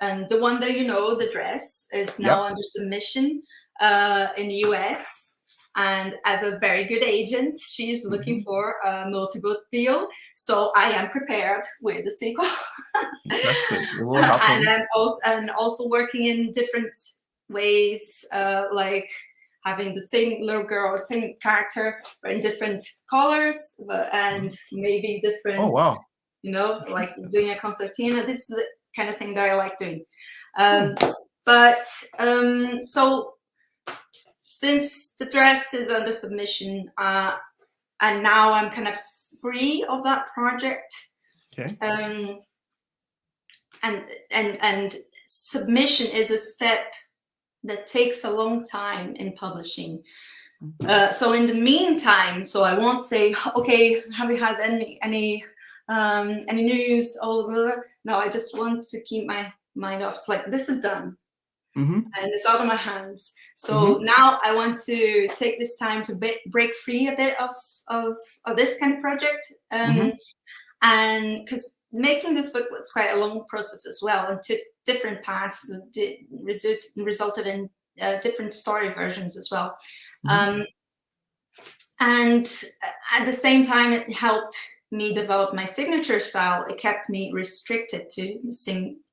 and the one that the dress is now Yep. under submission in the US. And as a very good agent, she's looking Mm-hmm. for a multi-book deal. So I am prepared with the sequel, Interesting. It will happen. and also working in different ways, like having the same little girl, same character, but in different colors, and maybe Oh, different, wow. like Interesting. doing a concertina. This is the kind of thing that I like doing. Hmm. Um, but so since the dress is under submission, and now I'm kind of free of that project, Okay. um, and submission is a step that takes a long time in publishing. So in the meantime, so I won't say, okay, have you had any news? Oh, blah, blah. No, I just want to keep my mind off. Like, this is done Mm-hmm. and it's out of my hands. So Mm-hmm. now I want to take this time to break free a bit of this kind of project. Mm-hmm. And because making this book was quite a long process as well, and took different paths, and resulted in different story versions as well. Mm-hmm. And at the same time, it helped me develop my signature style. It kept me restricted to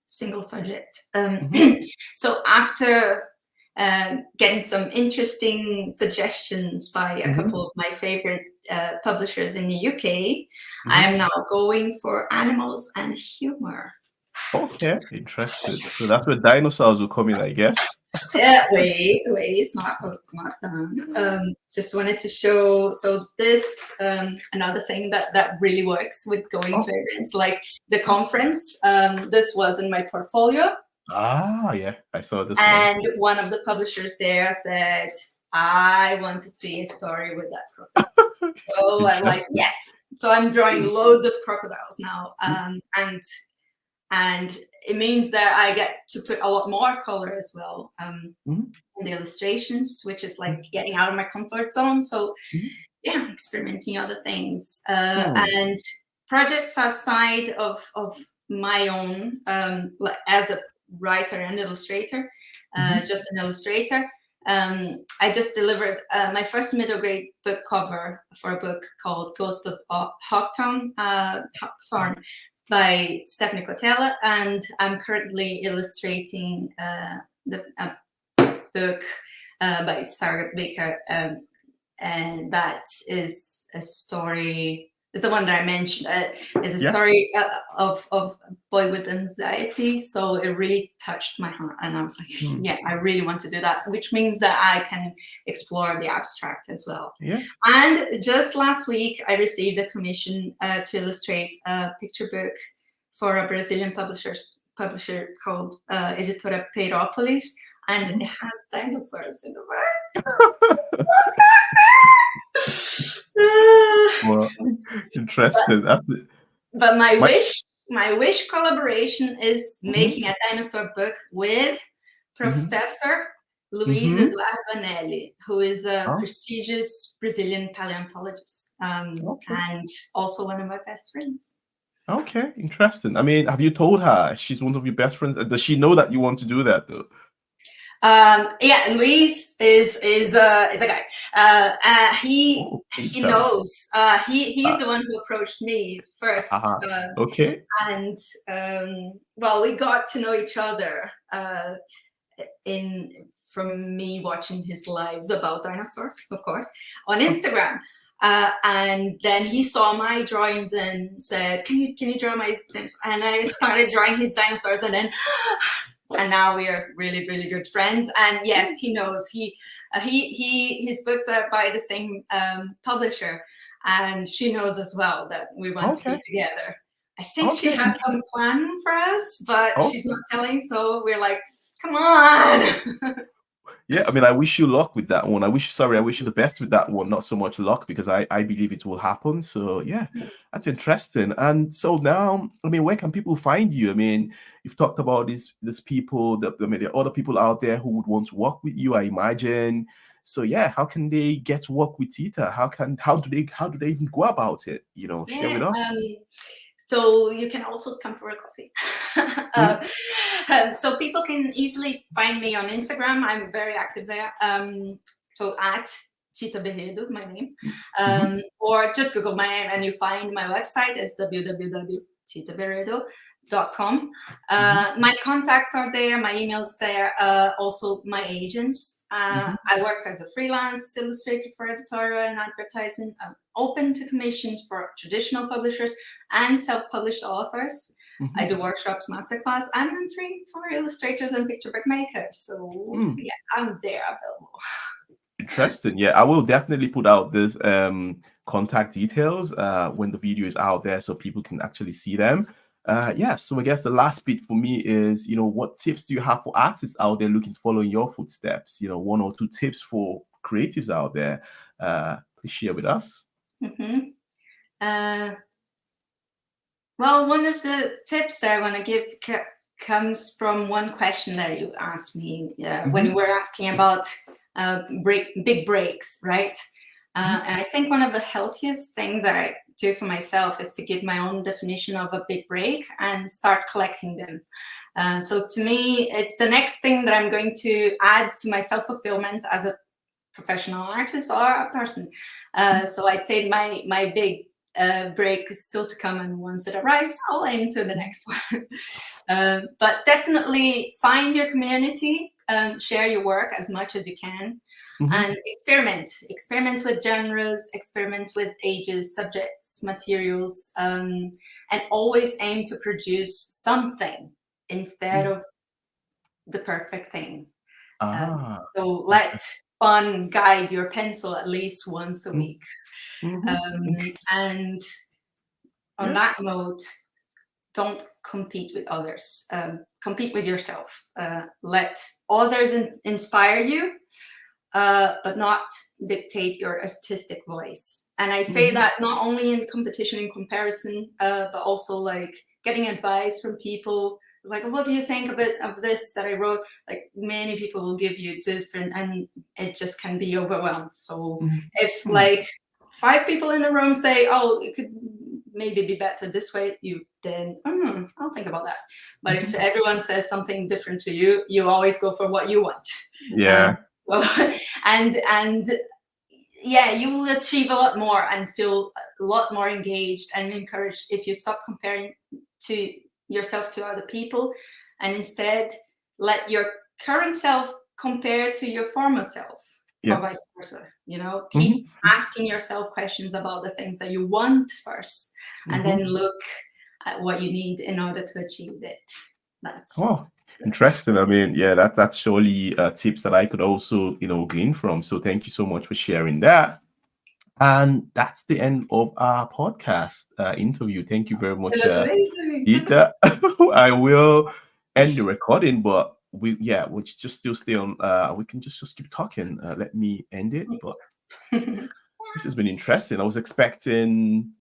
single subject. Mm-hmm. So after getting some interesting suggestions by a Mm-hmm. couple of my favorite publishers in the UK, I Mm-hmm. am now going for animals and humor. Okay, interesting. So that's where dinosaurs will come in, I guess. Wait, it's not done. Just wanted to show. So this, another thing that really works with going Oh, to events like the conference. This was in my portfolio, yeah, I saw this one. and one of the publishers there said, "I want to see a story with that crocodile." So I'm like, Interesting. yes. So I'm drawing loads of crocodiles now, and it means that I get to put a lot more color as well. Mm-hmm. In the illustrations, which is like getting out of my comfort zone. So Mm-hmm. yeah, experimenting other things, Hmm. and projects outside of my own, as a writer and illustrator, Mm-hmm. just an illustrator. I just delivered my first middle grade book cover for a book called Ghost of Hawthorne by Stephanie Cotella, and I'm currently illustrating the book by Sarah Baker, and that is a story. Is the one that I mentioned. Is a Yeah. story of a boy with anxiety. So it really touched my heart, and I was like, Hmm. yeah, I really want to do that. Which means that I can explore the abstract as well. Yeah. And just last week, I received a commission to illustrate a picture book for a Brazilian publisher called Editora Peirópolis, and it Mhm. has dinosaurs in the Well, but, interesting. That's it. but My, my wish collaboration is mm-hmm. making a dinosaur book with Mm-hmm. Professor Luiz Mm-hmm. Eduardo Anelli, who is a Oh, prestigious Brazilian paleontologist, okay. and also one of my best friends. Okay, interesting. I mean, have you told her she's one of your best friends? Does she know that you want to do that though? Yeah, Luis is a guy. He Oh, he Peter. knows. He's Uh, the one who approached me first, okay. and well, we got to know each other in from me watching his lives about dinosaurs, of course, on Instagram. And then he saw my drawings and said, can you draw my dinosaurs?" And I started drawing his dinosaurs, and then and now we are really really good friends. And yes, he knows. His books are by the same publisher, and she knows as well that we want to be Okay. together. I think she Okay. has some plan for us, but she's Okay. not telling. So we're like, come on. Yeah, I mean, I wish you luck with that one. I wish you the best with that one. Not so much luck because I believe it will happen. So yeah, that's interesting. And so now, I mean, where can people find you? I mean, you've talked about these people that I mean, there are other people out there who would want to work with you, I imagine. So yeah, how can they get to work with Tita? How do they even go about it? Share Yeah. with us. So you can also come for a coffee. Mm, So people can easily find me on Instagram. I'm very active there. So at Tita Berredo, my name, mm, mhm, or just Google my name and you find my website is www.titaberredo.com. mhm, My contacts are there, my emails there, also my agents. mhm, I work as a freelance illustrator for editorial and advertising. I'm open to commissions for traditional publishers and self-published authors. I mhm. do workshops, masterclass, and mentoring for illustrators and picture book makers. So Mm. yeah, I'm there available. Interesting. Yeah, I will definitely put out this contact details when the video is out there so people can actually see them. Yeah, so I guess the last bit for me is, what tips do you have for artists out there looking to follow in your footsteps? One or two tips for creatives out there. Please share with us. Mm-hmm. Well, one of the tips that I want to give comes from one question that you asked me when you were asking about big breaks, right? And I think one of the healthiest things that I do for myself is to give my own definition of a big break and start collecting them. So to me, it's the next thing that I'm going to add to my self-fulfillment as a professional artist or a person. So I'd say my big break is still to come, and once it arrives, I'll aim to the next one. But definitely find your community, share your work as much as you can, and experiment with genres, experiment with ages, subjects, materials, and always aim to produce something instead of the perfect thing. So let fun guide your pencil at least once a week. And on that note, don't compete with others. Compete with yourself. Let others inspire you, but not dictate your artistic voice. And I say that not only in competition and comparison, but also like getting advice from people. Like, what do you think of this that I wrote? Like, many people will give you different, and it just can be overwhelmed. So if like 5 people in the room say, oh, it could maybe be better this way, then I'll think about that. But if everyone says something different to you, you always go for what you want. And yeah, you will achieve a lot more and feel a lot more engaged and encouraged if you stop comparing to yourself to other people, and instead let your current self compare to your former self, or vice versa. Keep asking yourself questions about the things that you want first, and then look at what you need in order to achieve it. That's interesting. I mean, yeah, that's surely tips that I could also glean from. So thank you so much for sharing that. And that's the end of our podcast interview. Thank you very much, Tita. I will end the recording, but we just still stay on. We can just keep talking. Let me end it. But this has been interesting. I was expecting